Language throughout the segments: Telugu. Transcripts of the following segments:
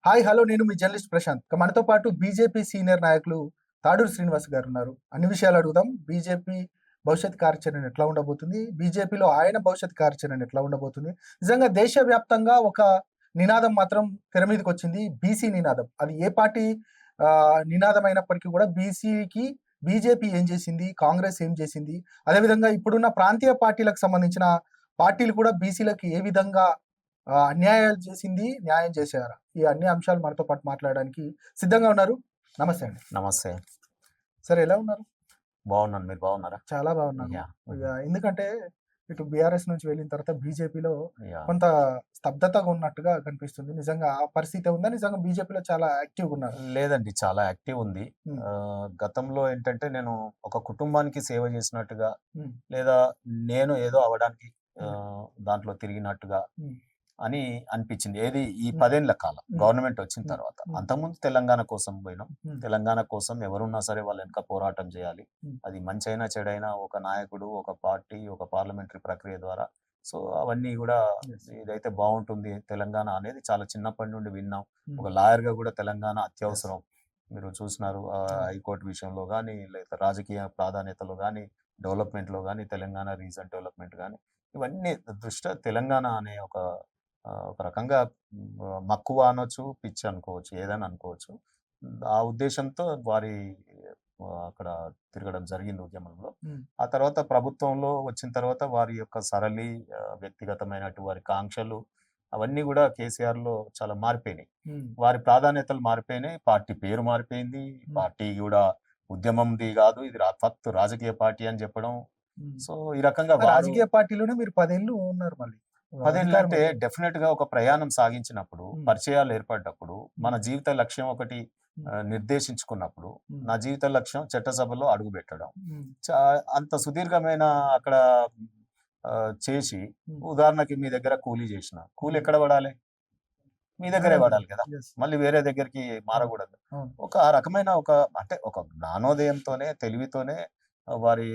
హాయ్! హలో! నేను మీ జర్నలిస్ట్ ప్రశాంత్. మనతో పాటు బీజేపీ సీనియర్ నాయకులు తాడూరి శ్రీనివాస్ గారున్నారు. అన్ని విషయాలు అడుగుదాం. బీజేపీ భవిష్యత్ కార్యాచరణ ఎట్లా ఉండబోతుంది? బీజేపీలో ఆయన భవిష్యత్ కార్యాచరణ ఎట్లా ఉండబోతుంది? నిజంగా దేశవ్యాప్తంగా ఒక నినాదం మాత్రం తెర మీదకొచ్చింది. బీసీ నినాదం. అది ఏ పార్టీ నినాదం అయినప్పటికీ కూడా బీసీకి బీజేపీ ఏం చేసింది? కాంగ్రెస్ ఏం చేసింది? అదేవిధంగా ఇప్పుడున్న ప్రాంతీయ పార్టీలకు సంబంధించిన పార్టీలు కూడా బీసీలకి ఏ విధంగా అన్యాయాలు చేసింది, న్యాయం చేశారా? ఈ అన్ని అంశాలు మనతో పాటు మాట్లాడడానికి సిద్ధంగా ఉన్నారు. నమస్తే అండి. నమస్తే. సార్ ఎలా ఉన్నారు? బాగున్నాను. మీరు బాగున్నారా? చాలా బాగున్నాను. యాహ్! ఎందుకంటే ఇటు బీఆర్ఎస్ నుంచి వెళ్ళిన తర్వాత బీజేపీలో యాహ్! కొంత స్తబ్దతగా ఉన్నట్టుగా కనిపిస్తుంది. నిజంగా ఆ పరిస్థితే ఉందా? నిజంగా బీజేపీలో చాలా యాక్టివ్‌గా ఉన్నారా? లేదండి. చాలా యాక్టివ్ ఉంది. హ్మ్. గతంలో ఏంటంటే నేను ఒక కుటుంబానికి సేవ చేసినట్టుగా, హ్మ్. లేదా నేను ఏదో అవ్వడానికి హ్మ్. దాంట్లో తిరిగినట్టుగా హ్మ్. అని అనిపించింది. ఏది ఈ హ్మ్. 10 ఏళ్ల కాలం హ్మ్. గవర్నమెంట్ వచ్చిన హ్మ్. తర్వాత. హ్మ్. అంతకుముందు తెలంగాణ కోసం పోయినాం. హ్మ్. తెలంగాణ కోసం ఎవరున్నా సరే వాళ్ళ వెనక పోరాటం చేయాలి. హ్మ్. అది మంచైనా, చెడైనా ఒక నాయకుడు, ఒక పార్టీ, ఒక పార్లమెంటరీ ప్రక్రియ ద్వారా సో, అవన్నీ గూడా యెస్. ఇదైతే బావుంటుంది తెలంగాణ అనేది చాలా చిన్నప్పటి నుండి విన్నాం. హ్మ్. ఒక లాయర్‌గా గూడా తెలంగాణ యెస్. అత్యవసరం. మీరు చూసినారు అవును. హైకోర్ట్ విషయంలో గానీ, లేదా రాజకీయ ప్రాధాన్యతలో గానీ, డెవలప్‌మెంట్‌లో గానీ, తెలంగాణ రీజన్ డెవలప్‌మెంట్ గానీ, ఇవన్నీ దృష్ట్యా తెలంగాణ అనే ఒక రకంగా మక్కువ అనొచ్చు, పిచ్చి అనుకోవచ్చు. ఏదైనా అనుకోవచ్చు. ఆ ఉద్దేశ్యంతో వారి అక్కడ తిరగడం జరిగింది ఉద్యమంలో. హ్మ్. ఆ తర్వాత ప్రభుత్వంలో వచ్చిన తర్వాత వారి యొక్క సరళి వ్యక్తిగతమైనటు వారి కాంక్షలు అవన్నీ గూడా కేసీఆర్‌లో చాలా మారిపోయినాయి. హ్మ్. వారి ప్రాధాన్యతలు మారిపోయినాయి. పార్టీ పేరు మారిపోయింది. హ్మ్. పార్టీ గూడా ఉద్యమంది గాదు. ఇది ఫక్త్ రాజకీయ పార్టీ అని చెప్పడం. హ్మ్. సో, ఈ రకంగా ఆ వారు రాజకీయ పార్టీలోనే మీరు 10 ఏళ్ళు ఉన్నారు మళ్ళీ. 10 అధికారం ఏళ్లంటే అయిపోయింది. డెఫినిట్‌గా ఒక ప్రయాణం సాగించినప్పుడు, హ్మ్. పరిచయాలు ఏర్పడ్డప్పుడు, మన హ్మ్. జీవిత లక్ష్యం ఒకటి హ్మ్. నిర్దేశించుకున్నప్పుడు, హ్మ్. నా జీవిత లక్ష్యం చట్టసభలో అడుగుబెట్టడం. హ్మ్. చా అంత సుదీర్ఘమైన అక్కడ చేసి హ్మ్. ఉదాహరణకి మీ దగ్గర కూలీ చేసిన. కూలి హ్మ్. ఎక్కడ పడాలి? మీ దగ్గరే అదే గదా! పడాలి కదా! యెస్. మళ్ళీ వేరే దగ్గరికి అవును. మారకూడదు. అవును. ఒక రకమైన అంటే ఒక జ్ఞానోదయంతోనే, తెలివితోనే వారి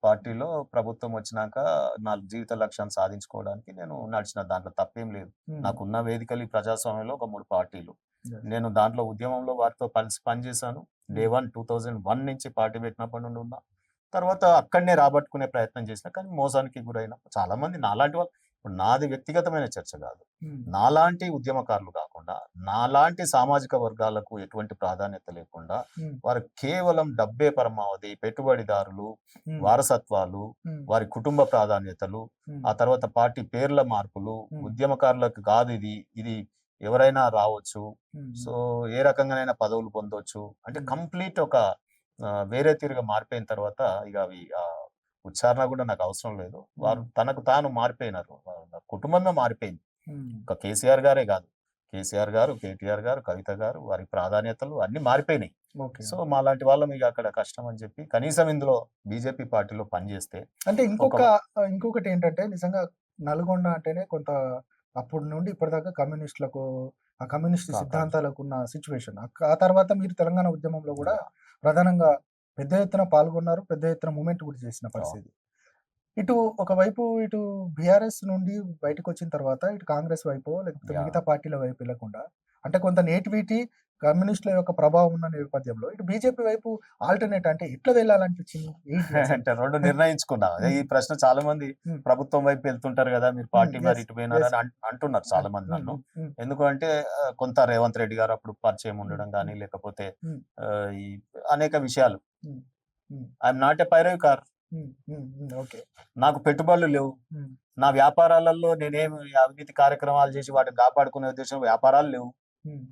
పార్టీలో ప్రభుత్వం వచ్చినాక నా జీవిత లక్ష్యాన్ని సాధించుకోవడానికి నేను నడిచిన. దాంట్లో తప్పేం లేదు. హ్మ్. నాకున్న వేదికలు ఈ ప్రజాస్వామ్యంలో ఒక 3 పార్టీలు. యెస్. నేను దాంట్లో ఉద్యమంలో వారితో కలిసి పనిచేశాను. డే హ్మ్. 1 2001 నుంచి పార్టీ పెట్టినప్పటి నుండి ఉన్నా. తర్వాత అక్కడనే రాబట్టుకునే ప్రయత్నం చేసినా. కానీ మోసానికి గురైన చాలామంది నాలాంటి వాళ్ళు ఇప్పుడు నాది వ్యక్తిగతమైన చర్చ కాదు. హ్మ్. నాలాంటి ఉద్యమకారులు కాకుండా, నాలాంటి సామాజిక వర్గాలకు ఎటువంటి ప్రాధాన్యత లేకుండా, హ్మ్. వారు కేవలం డబ్బే పరమావధి, పెట్టుబడిదారులు, హ్మ్. వారసత్వాలు, హ్మ్. వారి కుటుంబ ప్రాధాన్యతలు, హ్మ్. ఆ తర్వాత పార్టీ పేర్ల మార్పులు, హ్మ్. ఉద్యమకారులకు కాదిది. ఇది ఎవరైనా రావచ్చు. హ్మ్. సో, ఏ రకంగానైనా పదవులు పొందొచ్చు. అంటే హ్మ్. కంప్లీట్ ఒక వేరే తీరుగా మారిపోయిన తర్వాత ఇగ అవి ఉచ్చారణ గూడా నాకు అవసరం లేదు. వారు హ్మ్. తనకు తాను మారిపోయినారు. వాళ్ళ కుటుంబమే మారిపోయింది. హ్మ్. ఒక కేసీఆర్ గారే గాదు. కేసీఆర్ గారు, కేటీఆర్ గారు, కవిత గారు వారి ప్రాధాన్యతలు అన్నీ మారిపోయినాయి. ఓకే. సో, మాలాంటి వాళ్ళం ఇగ అక్కడ కష్టం అని చెప్పి కనీసం ఇందులో బీజేపీ పార్టీలో పనిచేస్తే అంటే ఒక ఇంకొకటేంటంటే నిజంగా నల్గొండ అంటేనే కొంత అప్పటి నుండి ఇప్పటిదాకా కమ్యూనిస్టులకు, ఆ కమ్యూనిస్ట్ కాకాని సిద్ధాంతాలకున్న సిట్యుయేషన్. ఆ తర్వాత మీరు తెలంగాణ ఉద్యమంలో గూడా యాహ్! ప్రధానంగా పెద్ద ఎత్తున పాల్గొన్నారు. పెద్ద ఎత్తున మూవ్‌మెంట్ కూడా చేసిన అవును. పరిస్థితి. ఇటు ఒకవైపు ఇటు బీఆర్ఎస్ నుండి బయటకొచ్చిన తర్వాత ఇటు కాంగ్రెస్ వైపో, లేకపోతే యాహ్! మిగతా పార్టీల వైపు ఎళ్ళకుండా అంటే కొంత నేటివిటీ, కమ్యూనిస్టుల యొక్క ప్రభావం ఉన్న నేపథ్యంలో ఇటు బీజేపీ వైపు ఆల్టర్‌నేట్ అంటే ఎట్లా వెళ్ళాలనిపించింది? ఏంటి అసలు? అంటే 2 నిర్ణయించుకున్నా. అదే ఈ హ్మ్. ప్రశ్న చాలామంది హ్మ్. ప్రభుత్వం వైపు వెళ్తుంటారు గదా! మీరు హ్మ్. పార్టీ మారి యెస్. ఇటు పోయినారని యెస్. అంటున్నారు ఆ! చాలామంది హ్మ్. నన్ను. హ్మ్. హ్మ్. ఎందుకు అంటే కొంత రేవంత్ రెడ్డి గారు అప్పుడు పరిచయం హ్మ్. ఉండడం హ్మ్. గాని, లేకపోతే హ్మ్. ఈ అనేక విషయాలు. Hmm. Hmm. I am not a పైరవికార్. హ్మ్. హ్మ్. హ్మ్. ఓకే. నాకు పెట్టుబడులు లేవు. హ్మ్. నా వ్యాపారాలలో నేనేమి అవినీతి కార్యక్రమాలు చేసి వాటిని కాపాడుకునే ఉద్దేశం వ్యాపారాలు లేవు. హ్మ్.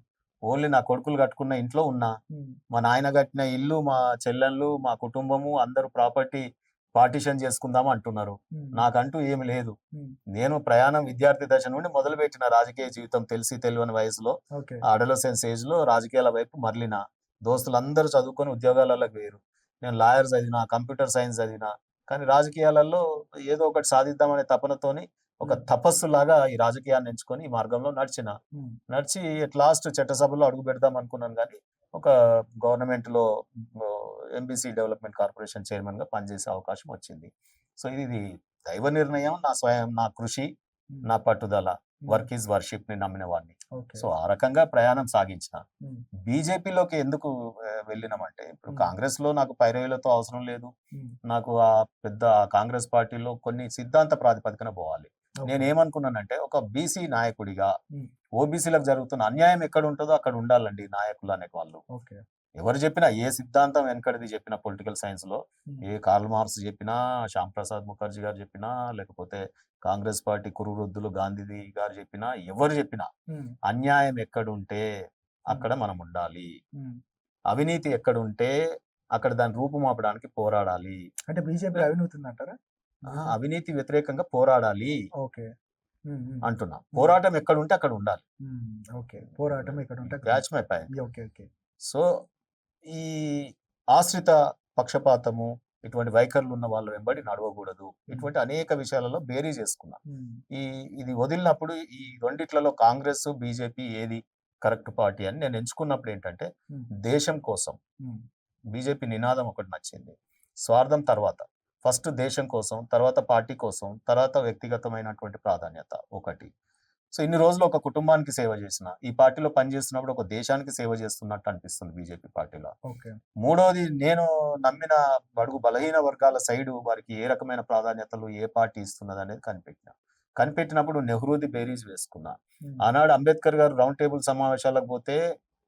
ఓన్లీ నా కొడుకులు కట్టుకున్న ఇంట్లో ఉన్నా. హ్మ్. మా నాయన కట్టిన ఇల్లు, మా చెల్లెళ్ళు, మా కుటుంబము అందరూ ప్రాపర్టీ పార్టిషన్ చేసుకుందాం అంటున్నారు. హ్మ్. నాకంటూ ఏమి లేదు. హ్మ్. నేను ప్రయాణం విద్యార్థి దశ నుండి మొదలుపెట్టిన రాజకీయ జీవితం తెలిసి తెలియని వయసులో ఓకే. అడోలసెన్స్ ఏజ్‌లో రాజకీయాల వైపు మరలిన. దోస్తులందరూ చదువుకొని ఉద్యోగాలలోకి పోయిర్రు. నేను లాయర్ చదివినా, కంప్యూటర్ సైన్స్ చదివినా. కానీ రాజకీయాలలో ఏదో ఒకటి సాధిద్దామనే తపనతోని ఒక హ్మ్. తపస్సులాగా ఈ రాజకీయాన్ని ఎంచుకొని ఈ మార్గంలో నడిచిన. హ్మ్. నడిచి ఎట్ లాస్ట్ చట్టసభలో అడుగుపెడదాం అనుకున్నాను గానీ, ఒక గవర్నమెంట్‌లో ఎంబీసీ డెవలప్‌మెంట్ కార్పొరేషన్ చైర్మన్‌గా పనిచేసే అవకాశం వచ్చింది. సో, ఇది దైవ నిర్ణయం, నా కృషి, హ్మ్. నా పట్టుదల. వర్క్ ఈజ్ వర్షిప్ ని నమ్మిన వాడిని. ఓకే. సో ఆ రకంగా ప్రయాణం సాగించిన. ఉమ్, బీజేపీలోకి ఎందుకు వెళ్ళినామంటే, ఇప్పుడు ఉమ్, కాంగ్రెస్ లో నాకు పైరవీలతో అవసరం లేదు. ఉమ్, నాకు ఆ పెద్ద కాంగ్రెస్ పార్టీలో కొన్ని సిద్ధాంత ప్రాతిపదికన పోవాలి. ఓకే. నేనేమనుకున్నానంటే, ఒక బీసీ నాయకుడిగా ఉమ్, ఓబీసీలకు జరుగుతున్న అన్యాయం ఎక్కడ ఉంటుందో అక్కడ ఉండాలండి నాయకులు అనే వాళ్ళు. ఓకే. ఎవరు చెప్పినా, ఏ సిద్ధాంతం వెనకడిది చెప్పినా పొలిటికల్ సైన్స్ లో, ఉమ్, ఏ కార్ల్ మార్క్స్ చెప్పినా, శ్యామ్ ప్రసాద్ ముఖర్జీ గారు చెప్పినా, లేకపోతే కాంగ్రెస్ పార్టీ కురువృద్ధులు గాంధీ గారు చెప్పినా, ఎవరు చెప్పినా ఉమ్, అన్యాయం ఎక్కడుంటే అక్కడ మనం ఉండాలి. ఉమ్. అవినీతి ఎక్కడుంటే అక్కడ దాన్ని రూపుమాపడానికి పోరాడాలి. అంటే బీజేపీ అవినీతి ఉందంటారా? అవినీతి వ్యతిరేకంగా పోరాడాలి ఓకే. ఉమ్, ఉమ్, అంటున్నా. పోరాటం ఎక్కడుంటే అక్కడ ఉండాలి. ఉమ్, ఓకే. పోరాటం ఇక్కడ ఉంటే అక్కడ catch my point. Okay, okay. So ఈ ఆశ్రిత పక్షపాతము, ఇటువంటి వైఖరులు ఉన్న వాళ్ళ వెంబడి నడవకూడదు. ఇటువంటి అనేక విషయాలలో బేరీ చేసుకున్నా. ఉమ్, ఇది వదిలినప్పుడు ఈ రెండిట్లలో కాంగ్రెస్, బీజేపీ ఏది కరెక్ట్ పార్టీ అని నేను ఎంచుకున్నప్పుడు ఏంటంటే, ఉమ్, దేశం కోసం. ఉమ్, బీజేపీ నినాదం ఒకటి నచ్చింది. స్వార్థం తర్వాత, ఫస్ట్ దేశం కోసం, తర్వాత పార్టీ కోసం, తర్వాత వ్యక్తిగతమైనటువంటి ప్రాధాన్యత ఒకటి. సో ఇన్ని రోజులు ఒక కుటుంబానికి సేవ చేసిన, ఈ పార్టీలో పనిచేస్తున్నప్పుడు ఒక దేశానికి సేవ చేస్తున్నట్టు అనిపిస్తుంది బీజేపీ పార్టీలో. ఓకే. మూడోది, నేను నమ్మిన బడుగు బలహీన వర్గాల సైడు వారికి ఏ రకమైన ప్రాధాన్యతలు ఏ పార్టీ ఇస్తున్నది అనేది కనిపెట్టినప్పుడు నెహ్రూది బేరీజ్ వేసుకున్నా. ఉమ్, ఆనాడు అంబేద్కర్ గారు రౌండ్ టేబుల్ సమావేశాలకు పోతే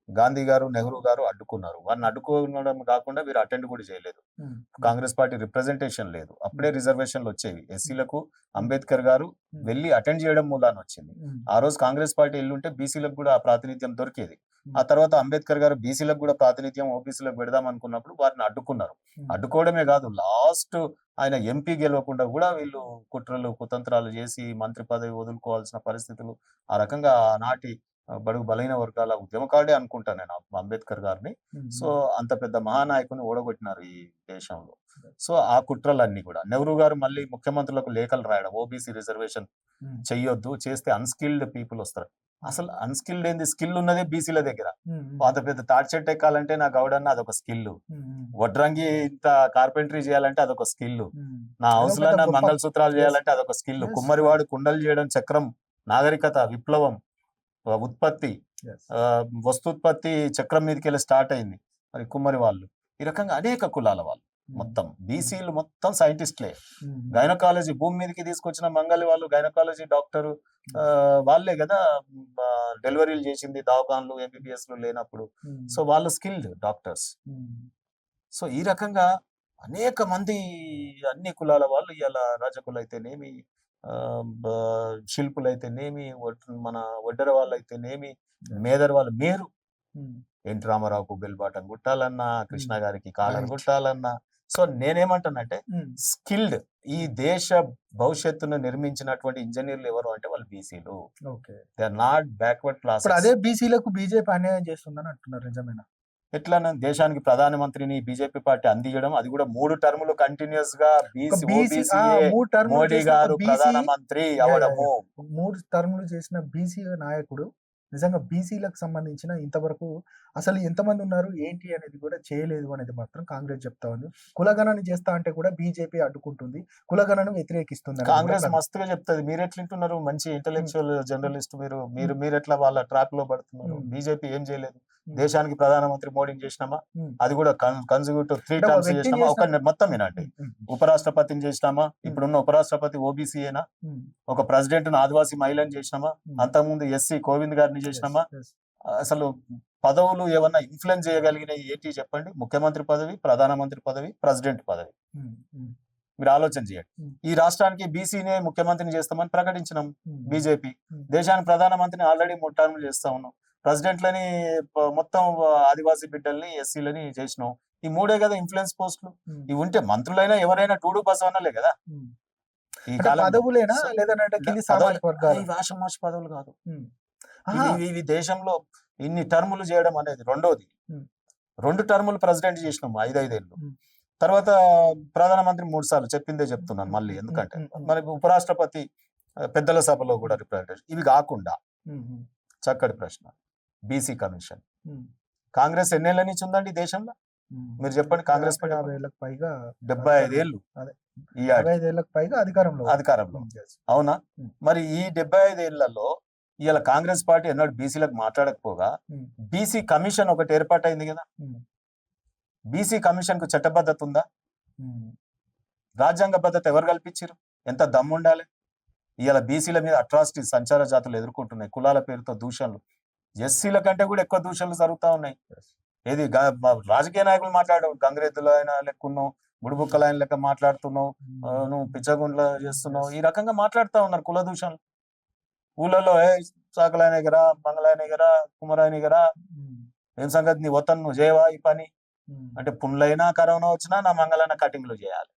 గాంధీ గారు, నెహ్రూ గారు అడ్డుకున్నారు. వారిని అడ్డుకోవడం కాకుండా వీరు అటెండ్ కూడా చేయలేదు. ఉమ్, కాంగ్రెస్ పార్టీ రిప్రజెంటేషన్ లేదు. అప్పుడే రిజర్వేషన్లు వచ్చేవి ఎస్సీలకు. అంబేద్కర్ గారు ఉమ్, వెళ్ళి అటెండ్ చేయడం మూలాన వచ్చింది. ఉమ్, ఆ రోజు కాంగ్రెస్ పార్టీ ఎల్లుంటే బీసీలకు కూడా ఆ ప్రాతినిధ్యం దొరికేది. ఉమ్, ఆ తర్వాత అంబేద్కర్ గారు బీసీలకు కూడా ప్రాతినిధ్యం ఓబీసీలకు పెడదాం అనుకున్నప్పుడు వారిని అడ్డుకున్నారు. ఉమ్, అడ్డుకోవడమే కాదు, లాస్ట్ ఆయన ఎంపీ గెలవకుండా కూడా వీళ్ళు కుట్రలు కుతంత్రాలు చేసి మంత్రి పదవి వదులుకోవాల్సిన పరిస్థితులు. ఆ రకంగా ఆనాటి బడుగు బలైన వర్గాల ఉద్యమకారుడే అనుకుంటా నేను అంబేద్కర్ గారిని. ఉమ్, సో అంత పెద్ద మహానాయకుని ఓడగొట్టినారు ఈ దేశంలో. సో ఆ కుట్రలన్నీ కూడా నెహ్రూ గారు మళ్ళీ ముఖ్యమంత్రులకు లేఖలు రాయడం, ఓబీసీ రిజర్వేషన్ ఉమ్, చెయ్యొద్దు, చేస్తే అన్స్కిల్డ్ పీపుల్ వస్తారు. అసలు అన్స్కిల్డ్ ఏంది? స్కిల్ ఉన్నదే బీసీల దగ్గర. ఉమ్, ఉమ్, అంత పెద్ద తాటి చెట్టు ఎక్కాలంటే నా గౌడన్న అదొక స్కిల్. ఉమ్, ఉమ్, వడ్రంగి ఇంత కార్పెంటరీ చేయాలంటే అదొక స్కిల్. ఉమ్. నా అదొక హౌస్లన్న గొప్ప- మంగళసూత్రాలు yes, చేయాలంటే అదొక స్కిల్. yes, కుమ్మరివాడు కుండలు చేయడం, చక్రం, నాగరికత, విప్లవం, ఉత్పత్తి, yes. వస్తుత్పత్తి చక్రం మీదకి వెళ్ళి స్టార్ట్ అయింది మరి కుమ్మరి వాళ్ళు. ఈ రకంగా అనేక కులాల వాళ్ళు, మొత్తం బీసీలు మొత్తం సైంటిస్ట్లే. ఉమ్, గైనకాలజీ భూమి మీదకి తీసుకొచ్చిన మంగళి వాళ్ళు, గైనకాలజీ డాక్టరు వాళ్ళే కదా డెలివరీలు చేసింది దవాఖాన్లు, ఎంబీబీఎస్లు లేనప్పుడు. ఉమ్, సో వాళ్ళు స్కిల్డ్ డాక్టర్స్. ఉమ్, సో ఈ రకంగా అనేక మంది అన్ని కులాల వాళ్ళు ఇలా రజకులు అయితేనేమి, శిల్పులు అయితేనేమి, మన ఒడ్డర వాళ్ళు అయితేనేమి, మేదర్ వాళ్ళు, మేరు ఉమ్, ఎన్టీ రామారావుకు బెల్బాటం కుట్టాలన్నా, కృష్ణ గారికి కాలర్ Right. కుట్టాలన్నా. సో నేనేమంటానంటే, ఉమ్, స్కిల్డ్ ఈ దేశ భవిష్యత్తును నిర్మించినటువంటి ఇంజనీర్లు ఎవరు అంటే వాళ్ళు బీసీలు. Okay. They are not backward class. ఇప్పుడు అదే బీసీలకు బీజేపీ అన్యాయం చేస్తుందని అంటున్నారు, నిజమేనా? ఎట్లా దేశానికి ప్రధానమంత్రిని బీజేపీ పార్టీ అందించడం, అది కూడా 3 టర్ములు కంటిన్యూస్ గా మూడు టర్ములు మోడీ చేసిన గారు BC ప్రధానమంత్రి అవడము. 3 టర్ములు చేసిన బీసీ నాయకుడు నిజంగా బీసీలకు సంబంధించిన ఇంతవరకు అసలు ఎంతమంది ఉన్నారు ఏంటి అనేది కూడా చేయలేదు అనేది మాత్రం కాంగ్రెస్ చెప్తా ఉంది. కులగణన చేస్తా అంటే కూడా బీజేపీ అడ్డుకుంటుంది, కులగణను వ్యతిరేకిస్తుంది అనేది కాంగ్రెస్ కూడా మస్తుగా చెప్తుంది. మీరు ఎట్లుంటున్నారు? మంచి ఇంటెలెక్చువల్ జర్నలిస్ట్ మీరు ఎట్లా వాళ్ళ ట్రాప్ లో పడుతున్నారు? బీజేపీ ఏం చేయలేదు. దేశానికి ప్రధానమంత్రి మోడీని చేసినామా? అది కూడా కన్సిక్యూటివ్ 3 అంటే ఒక టర్మ్స్ వ్యక్తి చేసినామా? ఒక చేసిన- మొత్తం వినండి. ఉపరాష్ట్రపతిని చేసినామా? ఇప్పుడున్న ఉపరాష్ట్రపతి ఓబీసీయేనా? ఒక ప్రెసిడెంట్ ఆదివాసీ మహిళని చేసినామా? అంతకుముందు ఎస్సీ కోవింద్ గారిని చేసినామా? అసలు పదవులు ఏమన్నా ఇన్ఫ్లుయెన్స్ చేయగలిగిన ఏంటి చెప్పండి? ముఖ్యమంత్రి పదవి, ప్రధానమంత్రి పదవి, ప్రెసిడెంట్ పదవి. మీరు ఆలోచన చేయండి. ఈ రాష్ట్రానికి బీసీనే ముఖ్యమంత్రిని చేస్తామని ప్రకటించినాం బీజేపీ. దేశానికి ప్రధానమంత్రిని ఆల్రెడీ 3 టర్ములు చేస్తా ఉన్నాం. ప్రెసిడెంట్లని మొత్తం ఆదివాసీ బిడ్డల్ని, ఎస్సీలని చేసినాం. ఈ 3 కదా ఇన్ఫ్లుయెన్స్ పోస్టులు. ఇవి ఉంటే మంత్రులైనా ఎవరైనా టూడు బసవన్నలే కదా ఈ కాలం. పదవులేనా లేదంటే కింది సామాజిక వర్గాలు? వాషమాష పదవులు కాదు. ఇవి దేశంలో ఇన్ని టర్ములు చేయడం అనేది. రెండోది, 2 టర్ములు ప్రెసిడెంట్ చేసినాము 5 ఏళ్ళు. తర్వాత ప్రధానమంత్రి 3 సార్లు. చెప్పిందే చెప్తున్నాను మళ్ళీ, ఎందుకంటే మరి ఉపరాష్ట్రపతి పెద్దల సభలో కూడా రిప్రజెంటేషన్. ఇవి కాకుండా చక్కటి ప్రశ్న, బీసీ కమిషన్. కాంగ్రెస్ ఎన్నేళ్ల నుంచి ఉందండి దేశంలో? మీరు చెప్పండి. కాంగ్రెస్ పార్టీ 50 ఏళ్ళకి పైగా 75 ఏళ్ళు అదే ఈ ఆడి 55 ఏళ్ళకి పైగా అధికారంలో అధికారంలో yes. అవునా? ఉమ్. మరి ఈ 75 ఏళ్లలో ఇవాళ కాంగ్రెస్ పార్టీ ఎన్నడూ బీసీలకు మాట్లాడకపోగా ఉమ్. బీసీ కమిషన్ ఒకటి ఏర్పాటైంది కదా. ఉమ్. బీసీ కమిషన్ కు చట్టబద్ధత ఉందా? ఉమ్. రాజ్యాంగ భద్రత ఎవరు కల్పించారు? ఎంత దమ్ము ఉండాలి? ఇవాళ బీసీల మీద అట్రాసిటీ సంచార జాతులు ఎదుర్కొంటున్నాయి. కులాల పేరుతో దూషణలు, ఎస్సీల కంటే కూడా ఎక్కువ దూషణలు జరుగుతూ ఉన్నాయి. ఏది రాజకీయ నాయకులు మాట్లాడవు, గంగిరెద్దులు ఆయన లెక్కున్నావు, బుడిబుక్కలు ఆయన లెక్క మాట్లాడుతున్నావు, నువ్వు పిచ్చగుండ్ల చేస్తున్నావు, ఈ రకంగా మాట్లాడుతూ ఉన్నారు కుల దూషణలు. ఊళ్ళలో సాకలైన ఎగరా, మంగళాయన ఎగరా, కుమరాయన ఎగరా, ఏం సంగతి నీ వతన్ నువ్వు చేయవా ఈ పని అంటే, పుండ్లైనా కరోనా వచ్చినా నా మంగళైన కటింగ్లు చేయాలి.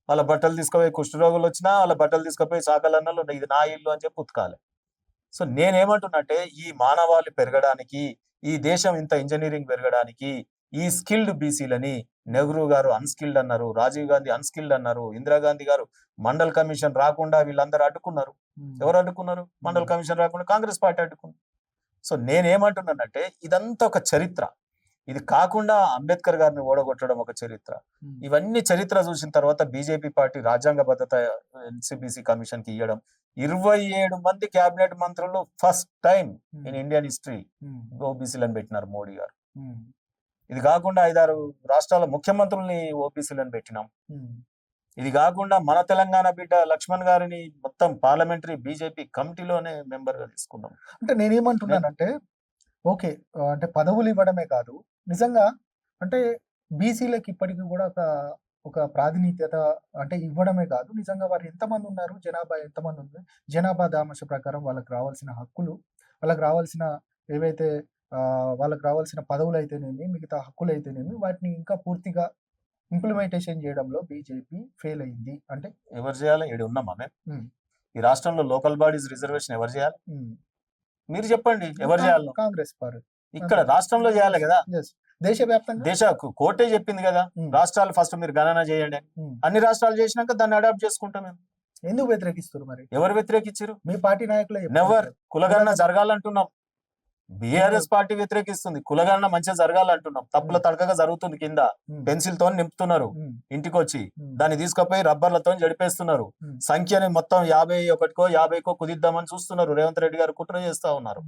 వాళ్ళ బట్టలు తీసుకుపోయి కుష్ఠరోగులు వచ్చినా వాళ్ళ బట్టలు తీసుకుపోయి సాకలన్నలు ఇది నా ఇల్లు అని చెప్పి ఉతకాలి. సో నేనేమంటున్నట్టే, ఈ మానవాళి పెరగడానికి, ఈ దేశం ఇంత ఇంజనీరింగ్ పెరగడానికి, ఈ స్కిల్డ్ బీసీలని నెహ్రూ గారు అన్స్కిల్డ్ అన్నారు, రాజీవ్ గాంధీ అన్స్కిల్డ్ అన్నారు, ఇందిరాగాంధీ గారు మండల్ కమిషన్ రాకుండా వీళ్ళందరూ అడ్డుకున్నారు. ఎవరు అడ్డుకున్నారు? మండల్ కమిషన్ రాకుండా కాంగ్రెస్ పార్టీ అడ్డుకుంది. సో నేనేమంటున్నానంటే, ఇదంతా ఒక చరిత్ర. ఇది కాకుండా అంబేద్కర్ గారిని ఓడగొట్టడం ఒక చరిత్ర. ఇవన్నీ చరిత్ర చూసిన తర్వాత బీజేపీ పార్టీ రాజ్యాంగ భద్రత ఎన్సీబీసీ కమిషన్ కి ఇవ్వడం, 27 మంది క్యాబినెట్ మంత్రులు first time in Indian history ఓబీసీలను పెట్టినారు మోడీ గారు. ఇది కాకుండా 5-6 రాష్ట్రాల ముఖ్యమంత్రుల్ని ఓబీసీలను పెట్టినాం. ఇది కాకుండా మన తెలంగాణ బిడ్డ లక్ష్మణ్ గారిని మొత్తం పార్లమెంటరీ బీజేపీ కమిటీలోనే మెంబర్ గా తీసుకున్నాం. అంటే నేనేమంటున్నానంటే, ఓకే, అంటే పదవులు ఇవ్వడమే కాదు, నిజంగా అంటే బీసీలకు ఇప్పటికీ కూడా ఒక ప్రాతినిధ్యత అంటే ఇవ్వడమే కాదు, నిజంగా వారు ఎంతమంది ఉన్నారు, జనాభా ఎంతమంది ఉంది, జనాభా దామాష ప్రకారం వాళ్ళకి రావాల్సిన హక్కులు, వాళ్ళకి రావాల్సిన ఏవైతే వాళ్ళకి రావాల్సిన పదవులు అయితేనేమి, మిగతా హక్కులు అయితేనేమి, వాటిని ఇంకా పూర్తిగా ఇంప్లిమెంటేషన్ చేయడంలో బీజేపీ ఫెయిల్ అయింది. అంటే ఎవరు చేయాలి? ఇక్కడ ఉన్నామా మేము? ఈ రాష్ట్రంలో లోకల్ బాడీస్ రిజర్వేషన్ ఎవరు చేయాలి? మీరు చెప్పండి, ఎవరు చేయాలి? కాంగ్రెస్ పార్టీ ఇక్కడ రాష్ట్రంలో చేయాలి కదా. దేశవ్యాప్తంగా కోర్టే చెప్పింది కదా, రాష్ట్రాలు ఫస్ట్ మీరు గణన చేయండి. అన్ని రాష్ట్రాలు చేసినాక దాన్ని అడాప్ట్ చేసుకుంటాం మేము. ఎందుకు వ్యతిరేకిస్తారు మరి? ఎవరు వ్యతిరేకించారు? మీ పార్టీ నాయకులు. నెవర్. కులగణన జరగాలంటున్నాం. BRS party వ్యతిరేకిస్తుంది. కులగణన మంచిగా జరగాలంటున్నాం. తప్పుల తడకగా జరుగుతుంది. కింద పెన్సిల్ తో నింపుతున్నారు, ఇంటికి వచ్చి దాన్ని తీసుకుపోయి రబ్బర్లతో జడిపేస్తున్నారు. సంఖ్యని మొత్తం 51కో 50కో కుదిద్దామని చూస్తున్నారు. రేవంత్ రెడ్డి గారు కుట్ర చేస్తా ఉన్నారు.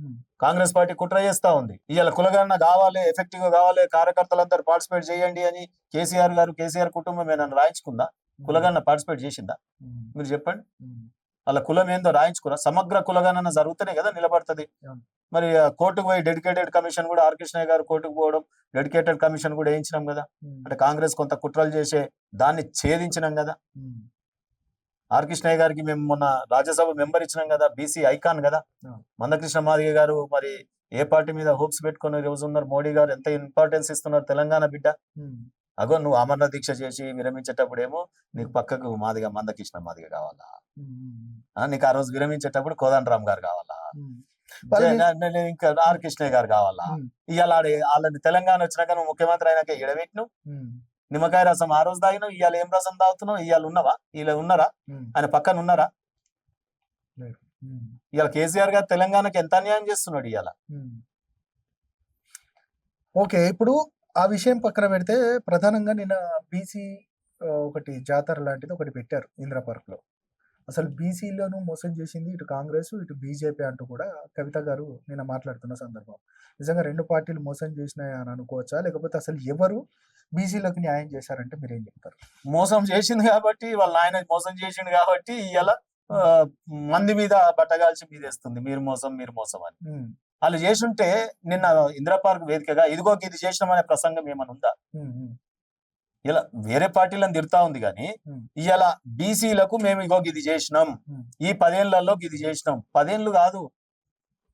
కాంగ్రెస్ పార్టీ కుట్ర చేస్తా ఉంది. ఇవాళ కులగణన కావాలి, ఎఫెక్టివ్ గా కావాలి, కార్యకర్తలందరూ పార్టిసిపేట్ చేయండి అని కేసీఆర్ కుటుంబం ఏమైనా రాయించుకుందా? కులగణన పార్టిసిపేట్ చేసిందా? మీరు చెప్పండి. వాళ్ళ కులం ఏందో రాయించుకున్నా? సమగ్ర కులగణన జరుగుతూనే కదా నిలబడుతుంది. మరి కోర్టుకు పోయి డెడికేటెడ్ కమిషన్ కూడా, ఆర్ కృష్ణయ్య గారు కోర్టుకు పోవడం, డెడికేటెడ్ కమిషన్ కూడా వేయించినాం కదా. అంటే కాంగ్రెస్ కొంత కుట్రలు చేసే దాన్ని ఛేదించినాం కదా. ఆర్ కృష్ణయ్య గారికి మేము మొన్న రాజ్యసభ మెంబర్ ఇచ్చినాం కదా, బీసీ ఐకాన్ కదా. మందకృష్ణ మాదిగ గారు మరి ఏ పార్టీ మీద హోప్స్ పెట్టుకుని రోజు ఉన్నారు? మోడీ గారు ఎంత ఇంపార్టెన్స్ ఇస్తున్నారు తెలంగాణ బిడ్డ. అగో నువ్వు అమరణ దీక్ష చేసి విరమించేటప్పుడు ఏమో నీకు పక్కకు మందకృష్ణ మాదిగ కావాలా, నీకు ఆ రోజు విరమించేటప్పుడు కోదండరామ్ గారు కావాలా, ఇంకా ఆర్ కృష్ణయ్య గారు కావాలా? ఇవాళ వాళ్ళని తెలంగాణ వచ్చినాక నువ్వు ముఖ్యమంత్రి అయినాక ఎడబెట్టిను నిమ్మకాయ రసం ఆ రోజు తాగినావు. ఇవాళ ఏం రసం తాగుతున్నావు? ఇవాళ ఉన్నవా? ఇలా ఉన్నారా? ఆయన పక్కన ఉన్నారా? ఇవాళ కేసీఆర్ గారు తెలంగాణకి ఎంత అన్యాయం చేస్తున్నాడు ఇవాళ. ఓకే, ఇప్పుడు ఆ విషయం పక్కన పెడితే ప్రధానంగా నిన్న బీసీ ఒకటి జాతర లాంటిది ఒకటి పెట్టారు ఇందిరా పార్క్ లో. అసలు బీసీలను మోసం చేసింది ఇటు కాంగ్రెస్ ఇటు బీజేపీ అంటూ కూడా కవిత గారు నిన్న మాట్లాడుతున్న సందర్భం. నిజంగా రెండు పార్టీలు మోసం చేసినాయి అని అనుకోవచ్చా, లేకపోతే అసలు ఎవరు బీసీలకు న్యాయం చేశారంటే మీరేం చెప్తారు? మోసం చేసింది కాబట్టి, వాళ్ళ ఆయన మోసం చేసిండు కాబట్టి ఇవాళ మంది మీద బట్టగాల్చి మీదేస్తుంది మీరు మోసం అని. వాళ్ళు చేసుంటే నిన్న ఇందిరా పార్క్ వేదికగా ఇదిగో ఇది చేసినామనే ప్రసంగం ఏమైనా ఉందా? ఇలా వేరే పార్టీలను తిడతా ఉంది కానీ ఇవాళ బీసీలకు మేము ఇగో ఇది చేసినాం, ఈ 10 ఏళ్లలో ఇది చేసినాం. 10 ఏళ్ళు కాదు,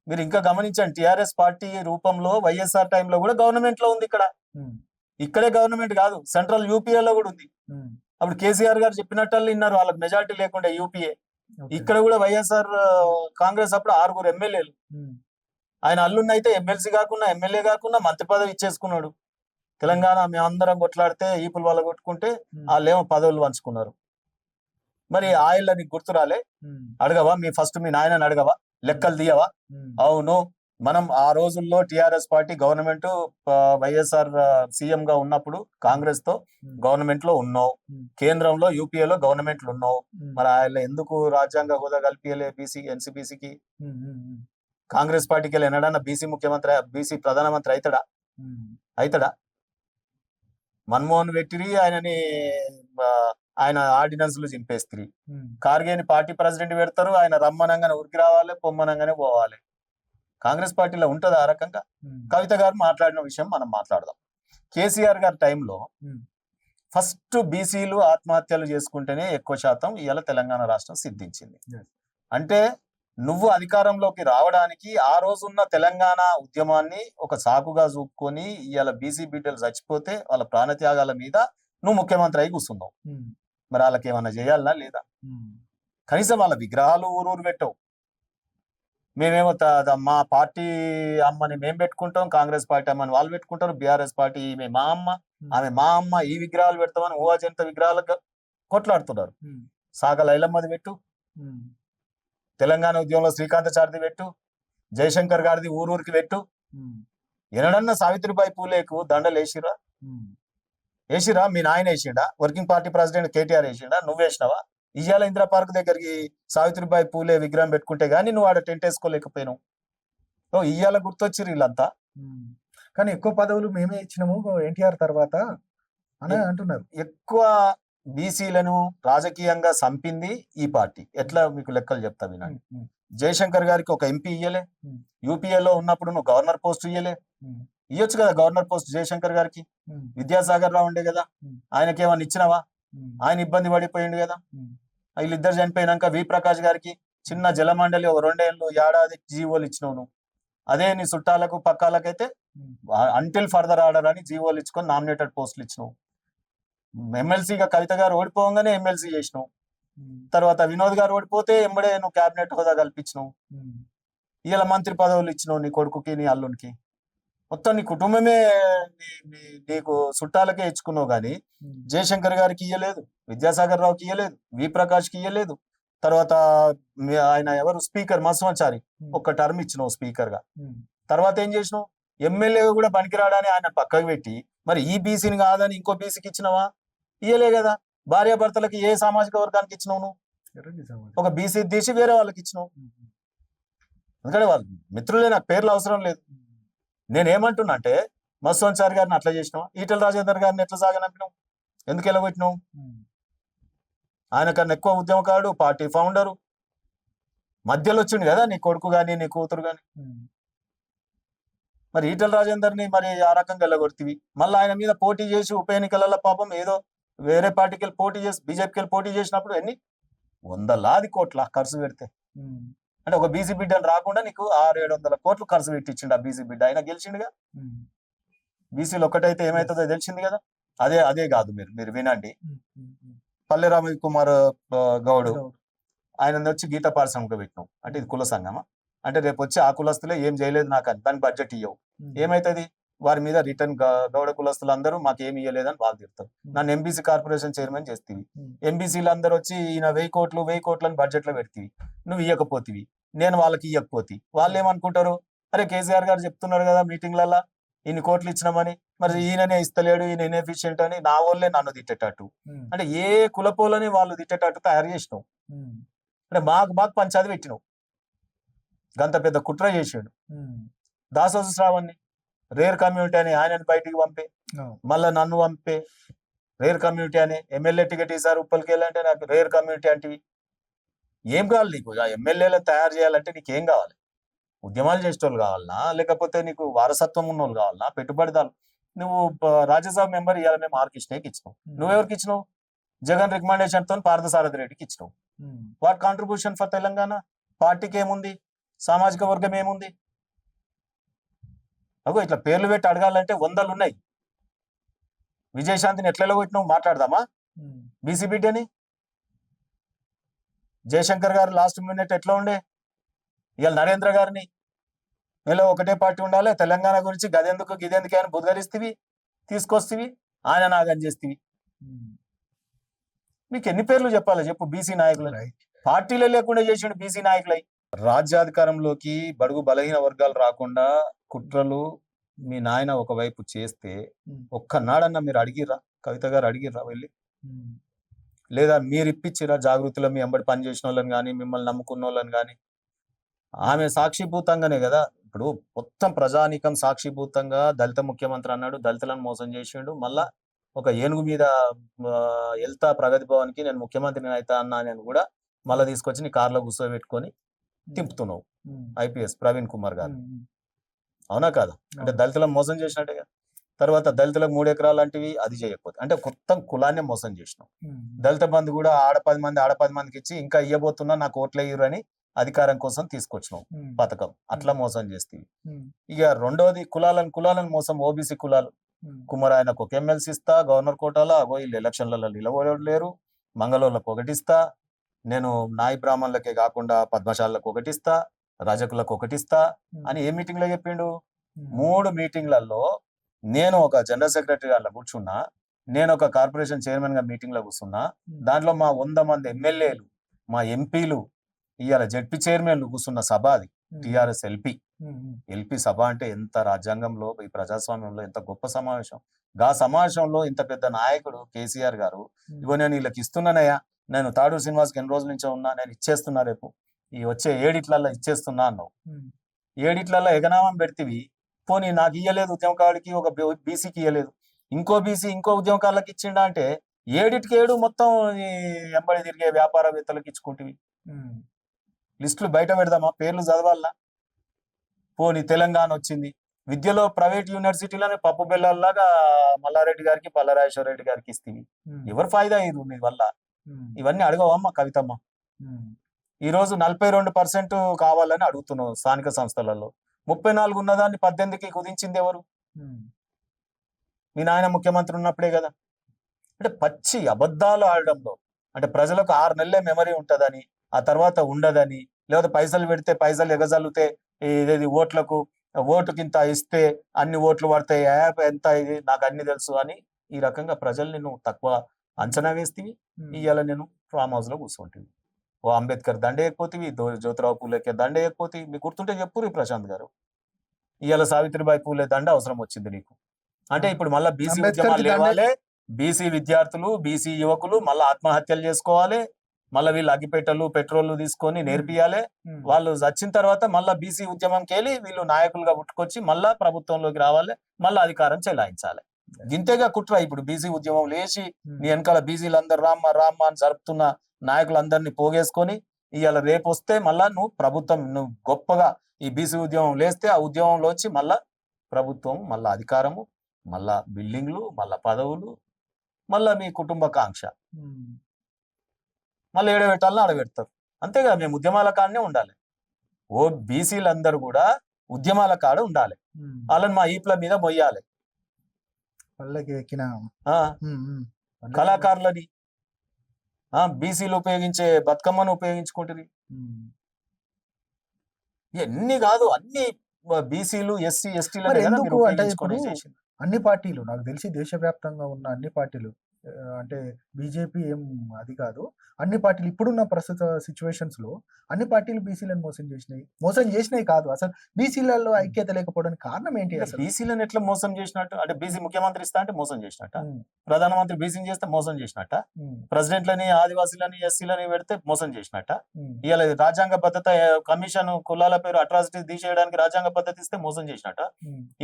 మీరు ఇంకా గమనించండి. టిఆర్ఎస్ పార్టీ రూపంలో వైఎస్ఆర్ టైంలో కూడా గవర్నమెంట్ లో ఉంది. ఇక్కడే గవర్నమెంట్ కాదు, సెంట్రల్ యూపీఏలో కూడా ఉంది. అప్పుడు కేసీఆర్ గారు చెప్పినట్టు విన్నారు, వాళ్ళకి మెజార్టీ లేకుండా యూపీఏ. ఇక్కడ కూడా వైఎస్ఆర్ కాంగ్రెస్ అప్పుడు 6 ఎమ్మెల్యేలు. ఆయన అల్లున్నైతే ఎమ్మెల్సీ కాకుండా ఎమ్మెల్యే కాకుండా మంత్రి పదవి ఇచ్చేసుకున్నాడు. తెలంగాణ మేమందరం కొట్లాడితే ఈపులు వాళ్ళ కొట్టుకుంటే వాళ్ళేమో పదవులు పంచుకున్నారు. మరి ఆయిల్ నీకు గుర్తురాలే? అడగవా? మీ నాయనని అడగవా? లెక్కలు తీయవా? అవును, మనం ఆ రోజుల్లో TRS party government YSR CM గా ఉన్నప్పుడు కాంగ్రెస్ తో గవర్నమెంట్ లో ఉన్నావు, కేంద్రంలో యూపీఏలో గవర్నమెంట్లు ఉన్నావు, మరి ఆయన ఎందుకు రాజ్యాంగ హోదా కల్పియలే బీసీ ఎన్సీబీసీకి? కాంగ్రెస్ పార్టీకి వెళ్ళి ఎన్నడన్నా బీసీ ముఖ్యమంత్రి బీసీ ప్రధానమంత్రి అవుతాడా? మన్మోహన్ పెట్టిరి ఆయనని, ఆయన ఆర్డినెన్స్లు చింపేస్తిరి. ఖార్గేని పార్టీ ప్రెసిడెంట్ పెడతారు, ఆయన రమ్మనంగానే ఉరికి రావాలి, పొమ్మనంగానే పోవాలి. కాంగ్రెస్ పార్టీలో ఉంటుందా ఆ రకంగా? కవిత గారు మాట్లాడిన విషయం మనం మాట్లాడదాం. కేసీఆర్ గారి టైంలో ఫస్ట్ బీసీలు ఆత్మహత్యలు చేసుకుంటేనే ఎక్కువ శాతం ఇవాళ తెలంగాణ రాష్ట్రం సిద్ధించింది. అంటే నువ్వు అధికారంలోకి రావడానికి ఆ రోజున్న తెలంగాణ ఉద్యమాన్ని ఒక సాకుగా చూపుకొని ఇవాళ బీసీ బిడ్డలు చచ్చిపోతే వాళ్ళ ప్రాణత్యాగాల మీద నువ్వు ముఖ్యమంత్రి అయి కూర్చున్నావు. మరి వాళ్ళకి ఏమన్నా చేయాలనా లేదా? కనీసం వాళ్ళ విగ్రహాలు ఊరూరు పెట్టవు. మేమేమో మా పార్టీ అమ్మని మేము పెట్టుకుంటాం, కాంగ్రెస్ పార్టీ అమ్మని వాళ్ళు పెట్టుకుంటారు, బీఆర్ఎస్ పార్టీ ఈమె మా అమ్మ, ఆమె మా అమ్మ, ఈ విగ్రహాలు పెడతామని ఊహాజంత విగ్రహాలకు కొట్లాడుతున్నారు. సాగ లైలమ్మది పెట్టు, తెలంగాణ ఉద్యమంలో శ్రీకాంతాచార్యది పెట్టు, జయశంకర్ గారిది ఊరూరికి పెట్టు. ఎనడన్నా సావిత్రిబాయి పూలేకు దండలు వేసిరా? మీ నాయన వేసిండా? వర్కింగ్ పార్టీ ప్రెసిడెంట్ కేటీఆర్ వేసిండా? నువ్వు వేసినావా? ఇవాళ ఇందిరా పార్క్ దగ్గరికి సావిత్రిబాయి పూలే విగ్రహం పెట్టుకుంటే గానీ నువ్వు ఆడ టెంట్ వేసుకోలేకపోయినావు. ఇవాళ గుర్తొచ్చిరు వీళ్ళంతా. కానీ ఎక్కువ పదవులు మేమే ఇచ్చినాము ఎన్టీఆర్ తర్వాత అని అంటున్నారు. ఎక్కువ బీసీలను రాజకీయంగా సంపింది ఈ పార్టీ. ఎట్లా మీకు లెక్కలు చెప్తా వినండి. జయశంకర్ గారికి ఒక ఎంపీ ఇయ్యలే, యూపీఏలో ఉన్నప్పుడు నువ్వు గవర్నర్ పోస్ట్ ఇయ్యలే. ఇయ్యొచ్చు కదా గవర్నర్ పోస్ట్ జయశంకర్ గారికి. విద్యాసాగర్ రావు ఉండే కదా, ఆయనకేమన్నా ఇచ్చినావా? ఆయన ఇబ్బంది పడిపోయింది కదా. వీళ్ళిద్దరు చనిపోయినాక వి ప్రకాష్ గారికి చిన్న జలమండలి ఒక 2 ఏళ్ళు ఏడాది జీవోలు ఇచ్చినావు నువ్వు. అదే నీ చుట్టాలకు పక్కాలకైతే అంటిల్ ఫర్దర్ ఆర్డర్ అని జీవోలు ఇచ్చుకొని నామినేటెడ్ పోస్టులు ఇచ్చినావు. ఎమ్మెల్సీగా కవిత గారు ఓడిపోగానే ఎమ్మెల్సీ చేసినావు. తర్వాత వినోద్ గారు ఓడిపోతే ఎంబడే నువ్వు క్యాబినెట్ హోదా కల్పించినావు. ఇలా మంత్రి పదవులు ఇచ్చినావు నీ కొడుకుకి, నీ అల్లునికి. మొత్తం నీ కుటుంబమే నీకు చుట్టాలకే ఇచ్చుకున్నావు. కానీ జయశంకర్ గారికి ఇయ్యలేదు, విద్యాసాగర్ రావుకి ఇయ్యలేదు, వి ప్రకాష్కి ఇయ్యలేదు. తర్వాత ఆయన ఎవరు స్పీకర్ మత్స్వాచారి ఒక్క టర్మ్ ఇచ్చినావు స్పీకర్ గా. తర్వాత ఏం చేసినావు? ఎమ్మెల్యే కూడా పనికిరాడని ఆయన పక్కకు పెట్టి మరి ఈ బీసీని కాదని ఇంకో బీసీకి ఇచ్చినావా? ఇయ్యలే కదా. భార్యాభర్తలకి ఏ సామాజిక వర్గానికి ఇచ్చినావు నువ్వు? ఒక బీసీ తీసి వేరే వాళ్ళకి ఇచ్చినావు. ఎందుకంటే వాళ్ళు మిత్రులే, నాకు పేర్లు అవసరం లేదు. నేనేమంటున్నా అంటే మత్స్వాచారి గారిని అట్లా చేసినావా? ఈటెల రాజేందర్ గారిని ఎట్లా సాగనంపినావు? ఎందుకు ఎలగొట్టినావు? ఆయన కన్నా ఎక్కువ ఉద్యమకారుడు, పార్టీ ఫౌండరు, మధ్యలో వచ్చింది కదా నీ కొడుకు గాని నీ కూతురు గాని. మరి ఈటెల రాజేందర్ని మరి ఆ రకంగా వెళ్ళగొడుతుంది. మళ్ళీ ఆయన మీద పోటీ చేసి ఉప ఎన్నికలలో పాపం ఏదో వేరే పార్టీకి వెళ్ళి పోటీ చేసి బీజేపీకి వెళ్ళి పోటీ చేసినప్పుడు ఎన్ని 100 కోట్ల ఖర్చు పెడితే, అంటే ఒక బీసీ బిడ్డని రాకుండా నీకు 600-700 కోట్లు ఖర్చు పెట్టించిండు ఆ బీసీ బిడ్డ. ఆయన గెలిచిండుగా. బీసీలు ఒక్కటైతే ఏమైతుందో తెలిసింది కదా. అదే కాదు, మీరు వినండి. పల్లె రామకుమార్ గౌడ్ ఆయన వచ్చి గీతా పారిశ్రామిక పెట్టినావు. అంటే ఇది కుల సంఘమా? అంటే రేపు వచ్చి ఆ కులస్తులే ఏం చేయలేదు నాకు అని దానికి బడ్జెట్ ఇవ్వవు. ఏమైతుంది? వారి మీద రిటర్న్ గౌడ కులస్తులు అందరూ మాకు ఏమి ఇవ్వలేదని వాళ్ళు తిరుతారు. నన్ను ఎంబీసీ కార్పొరేషన్ చైర్మన్ చేస్తీవి. ఎంబీసీలు అందరూ వచ్చి ఈయన 1000 కోట్లు అని బడ్జెట్ లో పెడతీవి. నువ్వు ఇవ్వకపోతీవి, నేను వాళ్ళకి ఇవ్వకపోతే వాళ్ళు ఏమనుకుంటారు? అరే కేసీఆర్ గారు చెప్తున్నారు కదా మీటింగ్లలో ఇన్ని కోట్లు ఇచ్చినామని, మరి ఈయననే ఇస్తలేడు, ఈయన ఇన్ఎఫిషియెంట్ అని నా వాళ్ళే నన్ను తిట్టేటట్టు. అంటే ఏ కులపోలని వాళ్ళు తిట్టేటట్టు తయారు చేసినావు. అంటే మాకు పంచాది పెట్టినావు. గంత పెద్ద కుట్ర చేసాడు. దాసోజు శ్రావణ్ణి రేర్ కమ్యూనిటీ అని ఆయనని బయటికి పంపే, మళ్ళా నన్ను పంపే. రేర్ కమ్యూనిటీ అని ఎమ్మెల్యే టికెట్ ఈసారి ఉప్పలికి వెళ్ళాలంటే నాకు రేర్ కమ్యూనిటీ అంటివి. ఏం కావాలి నీకు? ఆ ఎమ్మెల్యేలను తయారు చేయాలంటే నీకేం కావాలి? ఉద్యమాలు చేసేటోళ్ళు కావాలన్నా, లేకపోతే నీకు వారసత్వం ఉన్న వాళ్ళు కావాలన్నా, పెట్టుబడిదారు? నువ్వు రాజ్యసభ మెంబర్ ఇవాళ మేము ఆర్కిష్ణకి ఇచ్చినావు. నువ్వెవరికి ఇచ్చినావు? జగన్ రికమెండేషన్ తో పార్థసారథి రెడ్డికి ఇచ్చినావు. What contribution for Telangana? పార్టీకి ఏముంది? సామాజిక వర్గం ఏముంది? అగో ఇట్లా పేర్లు పెట్టి అడగాలంటే 100 ఉన్నాయి. విజయశాంతిని ఎట్లా కొట్టినావు మాట్లాడదామా? బీసీ బిడ్డని. జయశంకర్ గారు లాస్ట్ మినిట్ ఎట్లా ఉండే? ఇవాళ నరేంద్ర గారిని మీలో ఒకటే పార్టీ ఉండాలి, తెలంగాణ గురించి గదెందుకు గిదెందుకు అని బుధగరిస్తేవి, తీసుకొస్తేవి, ఆయన నాగం చేస్తేవి. మీకు ఎన్ని పేర్లు చెప్పాలి చెప్పు? బీసీ నాయకులు పార్టీలో లేకుండా చేసిండు బీసీ నాయకులై. రాజ్యాధికారంలోకి బడుగు బలహీన వర్గాలు రాకుండా కుట్రలు మీ నాయన ఒకవైపు చేస్తే ఒక్కనాడన్నా మీరు అడిగిర్రా? కవిత గారు అడిగిర్రా వెళ్ళి? లేదా మీరు ఇప్పించిరా జాగృతిలో మీ ఎంబడి పనిచేసిన వాళ్ళని కానీ మిమ్మల్ని నమ్ముకున్న వాళ్ళని కానీ? ఆమె సాక్షిభూతంగానే కదా ఇప్పుడు మొత్తం ప్రజానీకం సాక్షిభూతంగా దళిత ముఖ్యమంత్రి అన్నాడు, దళితులను మోసం చేసిండు. మళ్ళా ఒక ఏనుగు మీద వెళ్తా ప్రగతి భవన్కి నేను ముఖ్యమంత్రిని అవుతా అన్నా అని కూడా మళ్ళీ తీసుకొచ్చి నీ కార్లో కూర్చోబెట్టుకొని తిప్పుతున్నావు ఐపీఎస్ ప్రవీణ్ కుమార్ గారు. అవునా కాదా? అంటే దళితులను మోసం చేసినట్టే కదా. తర్వాత దళితులకు 3 ఎకరాలు లాంటివి అది చేయకపోతే అంటే కొత్త కులాన్ని మోసం చేసినావు. దళిత బంధు కూడా ఆడ 10 మందికి ఇచ్చి ఇంకా ఇయ్యబోతున్నా నాకు ఓట్లు వేయరు అని అధికారం కోసం తీసుకొచ్చినావు పథకం. అట్లా మోసం చేస్తేవి. ఇక రెండోది కులాలను మోసం. ఓబీసీ కులాలు కుమారాయనకు ఒక ఎమ్మెల్సీ ఇస్తా, గవర్నర్ కోటాలో అగో వీళ్ళు ఎలక్షన్లలో నిలబడలేరు, మంగళూరులకు ఒకటిస్తా, నేను నాయి బ్రాహ్మణులకే కాకుండా పద్మశాలకు ఒకటిస్తా, రజకులకు ఒకటిస్తా అని ఏ మీటింగ్ లో చెప్పిండు? 3 మీటింగ్లలో నేను ఒక జనరల్ సెక్రటరీ గారిలో కూర్చున్నా, నేను ఒక కార్పొరేషన్ చైర్మన్ గా మీటింగ్ లో కూర్చున్నా. దాంట్లో మా 100 మంది ఎమ్మెల్యేలు, మా ఎంపీలు, ఇవాళ జడ్పీ చైర్మన్లు కూర్చున్న సభ అది. టిఆర్ఎస్ ఎల్పి సభ అంటే ఎంత రాజ్యాంగంలో ఈ ప్రజాస్వామ్యంలో ఎంత గొప్ప సమావేశం. గా సమావేశంలో ఇంత పెద్ద నాయకుడు కేసీఆర్ గారు ఇగో నేను వీళ్ళకి ఇస్తున్నానయ్యా, నేను తాడూరు శ్రీనివాస్కి ఎన్ని రోజుల నుంచో ఉన్నా, నేను ఇచ్చేస్తున్నా, రేపు ఈ వచ్చే 7 ఇచ్చేస్తున్నా అన్నావు. 7 ఎగనామం పెడితివి. పోనీ నాకు ఇయ్యలేదు ఉద్యమకారుడికి, ఒక బీసీకి ఇయ్యలేదు, ఇంకో బీసీ ఇంకో ఉద్యమకారులకు ఇచ్చిండా అంటే 7 మొత్తం ఎంబడి తిరిగే వ్యాపారవేత్తలకు ఇచ్చుకుంటువి. లిస్టులు బయట పెడదామా? పేర్లు చదవాలా? పోనీ తెలంగాణ వచ్చింది, విద్యలో ప్రైవేట్ యూనివర్సిటీలోనే పప్పు బెల్లాల్లాగా మల్లారెడ్డి గారికి పల్లరాజేశ్వర రెడ్డి గారికి ఇస్తేవి. ఎవరు ఫాయిదా అయ్యారు నీ వల్ల? ఇవన్నీ అడగవమ్మా కవితమ్మ? ఈ రోజు 42% కావాలని అడుగుతున్నావు స్థానిక సంస్థలలో. 34 ఉన్నదాన్ని 18కి కుదించింది ఎవరు? మీ నాయన ముఖ్యమంత్రి ఉన్నప్పుడే కదా. అంటే పచ్చి అబద్ధాలు ఆడడంలో, అంటే ప్రజలకు 6 నెలలే మెమరీ ఉంటుందని, ఆ తర్వాత ఉండదని, లేకపోతే పైసలు పెడితే పైసలు ఎగజల్లితే ఇదేది ఓటుకింత ఇస్తే అన్ని ఓట్లు పడతాయి, యాప్ ఎంత ఇది నాకు అన్ని తెలుసు అని ఈ రకంగా ప్రజల్ని నువ్వు తక్కువ అంచనా వేస్తేవి. ఇవాళ నేను ఫామ్ హౌస్ లో కూర్చుంటుంది. ఓ అంబేద్కర్ దండేయకపోతేవి, జ్యోతిరావు పూలేకే దండేయకపోతేవి. మీకు గుర్తుంటే చెప్పుర్రి ప్రశాంత్ గారు. ఇవాళ సావిత్రిబాయి పూలే దండ అవసరం వచ్చింది నీకు అంటే ఇప్పుడు మళ్ళీ బీసీ ఉద్యమాలు లేవాలి, బీసీ విద్యార్థులు, బీసీ యువకులు మళ్ళీ ఆత్మహత్యలు చేసుకోవాలి, మళ్ళీ వీళ్ళు అగ్గిపెట్టెలు పెట్రోల్ తీసుకొని నేర్పియాలి. వాళ్ళు వచ్చిన తర్వాత మళ్ళీ బీసీ ఉద్యమంకి వెళ్ళి వీళ్ళు నాయకులుగా పుట్టుకొచ్చి మళ్ళా ప్రభుత్వంలోకి రావాలి, మళ్ళీ అధికారం చెలాయించాలి. గింతేగా కుట్ర. ఇప్పుడు బీసీ ఉద్యమం లేచి నీ వెనకాల బీసీలు అందరు రామ్మ అని జరుపుతున్న నాయకులందరినీ పోగేసుకొని ఇవాళ రేపు వస్తే మళ్ళా నువ్వు గొప్పగా ఈ బీసీ ఉద్యమం లేస్తే ఆ ఉద్యమంలోంచి మళ్ళా ప్రభుత్వం, మళ్ళా అధికారము, మళ్ళా బిల్డింగ్లు, మళ్ళా పదవులు, మళ్ళా మీ కుటుంబ కాంక్ష మళ్ళీ ఏడబెట్టాలని ఆడబెడతారు. అంతేగా మేము ఉద్యమాల కాడనే ఉండాలి. ఓ బీసీలందరూ కూడా ఉద్యమాల కాడ ఉండాలి. వాళ్ళని మా ఈప్ల మీద మొయ్యాలి. కళాకారులని బీసీలు ఉపయోగించే బతుకమ్మను ఉపయోగించుకుంటుంది. ఎన్ని కాదు అన్ని బీసీలు ఎస్సీ ఎస్టీలు అన్ని పార్టీలు నాకు తెలిసి దేశవ్యాప్తంగా ఉన్న అన్ని పార్టీలు అంటే బీజేపీ ఏం అది కాదు, అన్ని పార్టీలు ఇప్పుడున్న ప్రస్తుత సిచ్యువేషన్స్ లో అన్ని పార్టీలు బీసీలను మోసం చేసినాయి కాదు, అసలు బీసీలలో ఐక్యత లేకపోవడానికి కారణం ఏంటి? అసలు బీసీలను ఎట్లా మోసం చేసినట్టు? అంటే బీసీ ముఖ్యమంత్రి ఇస్తా అంటే మోసం చేసినట్ట, ప్రధానమంత్రి బీసీని చేస్తే మోసం చేసినట్ట, ప్రెసిడెంట్లని ఆదివాసీలని ఎస్సీలని పెడితే మోసం చేసినట్ట, ఇవాళ రాజ్యాంగ భద్రత కమిషన్ కులాల పేరు అట్రాసిటీ తీసేయడానికి రాజ్యాంగ పద్ధతి ఇస్తే మోసం చేసినట్ట,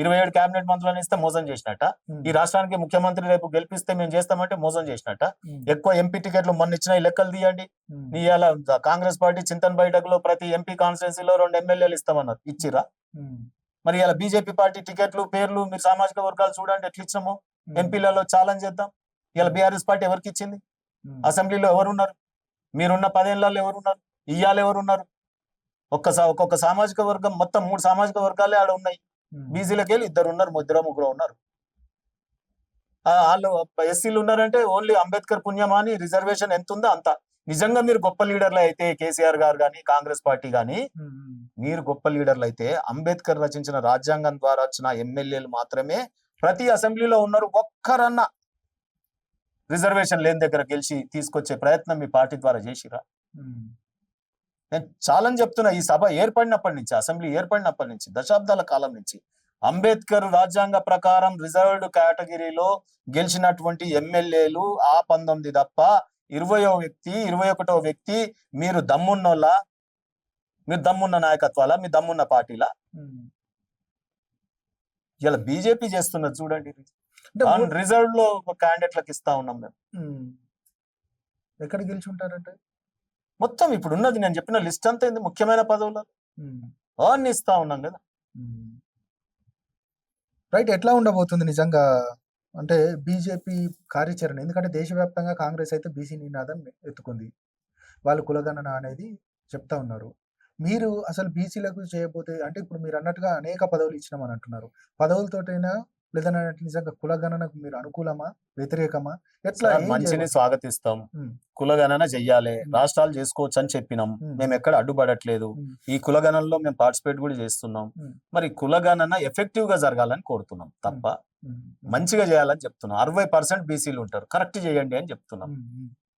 27 కేబినెట్ మంత్రులను ఇస్తే మోసం చేసినట్ట, ఈ రాష్ట్రానికి ముఖ్యమంత్రి రేపు గెలిపిస్తే మేము చేస్తామంటే మోసం చేసినట్ట, ఎక్కువ ఎంపీ టికెట్లు మొన్న ఇచ్చిన లెక్కలు తీయండి. ఇవాళ కాంగ్రెస్ పార్టీ చింతన్ బైఠక్ లో ప్రతి ఎంపీ కాన్స్టిట్యున్సీలో 2 ఎమ్మెల్యేలు ఇస్తామన్నారు, ఇచ్చిరా? మరి ఇలా బీజేపీ పార్టీ టికెట్లు పేర్లు మీరు సామాజిక వర్గాలు చూడండి ఎట్లా ఇచ్చినామో. ఎంపీలలో ఛాలెంజ్ చేద్దాం. ఇలా బీఆర్ఎస్ పార్టీ ఎవరికి ఇచ్చింది? అసెంబ్లీలో ఎవరున్నారు? మీరున్న 10 ఏళ్లలో ఎవరున్నారు? ఇయ్యాల ఎవరున్నారు? ఒక్కొక్క సామాజిక వర్గం మొత్తం 3 సామాజిక వర్గాలే ఆడ ఉన్నాయి. బీసీలకి వెళ్ళి 2 ఉన్నారు, 3 ఉన్నారు. వాళ్ళు ఎస్సీలు ఉన్నారంటే ఓన్లీ అంబేద్కర్ పుణ్యమా అని రిజర్వేషన్ ఎంత ఉందో అంత. నిజంగా మీరు గొప్ప లీడర్లు అయితే కేసీఆర్ గారు కానీ కాంగ్రెస్ పార్టీ కానీ మీరు గొప్ప లీడర్లు అయితే అంబేద్కర్ రచించిన రాజ్యాంగం ద్వారా వచ్చిన ఎమ్మెల్యేలు మాత్రమే ప్రతి అసెంబ్లీలో ఉన్నారు. ఒక్కరన్నా రిజర్వేషన్ లేని దగ్గర గెలిచి తీసుకొచ్చే ప్రయత్నం మీ పార్టీ ద్వారా చేసిరా? నేను ఛాలెంజ్ చెప్తున్నా, ఈ సభ ఏర్పడినప్పటి నుంచి, అసెంబ్లీ ఏర్పడినప్పటి నుంచి, దశాబ్దాల కాలం నుంచి అంబేద్కర్ రాజ్యాంగ ప్రకారం రిజర్వ్డ్ కేటగిరీలో గెలిచినటువంటి ఎమ్మెల్యేలు ఆ 19 తప్ప 20వ వ్యక్తి 21వ వ్యక్తి మీరు దమ్మున్నోళ్ళ, మీరు దమ్మున్న నాయకత్వాల, మీ దమ్మున్న పార్టీలా? ఇలా బీజేపీ చేస్తున్నది చూడండి. అంటే రిజర్వ్ లో క్యాండిడేట్లకు ఇస్తా ఉన్నాం మేము. ఎక్కడ గెలిచి ఉంటారంటే మొత్తం ఇప్పుడు ఉన్నది నేను చెప్పిన లిస్ట్ అంతా ఏంది, ముఖ్యమైన పదవులు అన్ని ఇస్తా ఉన్నాం కదా. రైట్. ఎట్లా ఉండబోతుంది నిజంగా అంటే బీజేపీ కార్యాచరణ? ఎందుకంటే దేశవ్యాప్తంగా కాంగ్రెస్ అయితే బీసీ నినాదం ఎత్తుకుంది, వాళ్ళు కులగణన అనేది చెప్తా ఉన్నారు. మీరు అసలు బీసీలకు చేయబోతే అంటే ఇప్పుడు మీరు అన్నట్టుగా అనేక పదవులు ఇచ్చినామని అంటున్నారు, పదవులతోటైనా లేదన్నా నిజంగా కులగణనకు మీరు అనుకూలమా వ్యతిరేకమా? ఎట్లా మంచిని స్వాగతిస్తాం, కులగణన చెయ్యాలి, రాష్ట్రాలు చేసుకోవచ్చు అని చెప్పినాం, మేము ఎక్కడ అడ్డుపడట్లేదు. ఈ కులగణనలో మేము పార్టిసిపేట్ కూడా చేస్తున్నాం. మరి కులగణన ఎఫెక్టివ్ గా జరగాలని కోరుతున్నాం తప్ప మంచిగా చేయాలని చెప్తున్నాం. 60% బీసీలు ఉంటారు, కరెక్ట్ చేయండి అని చెప్తున్నాం.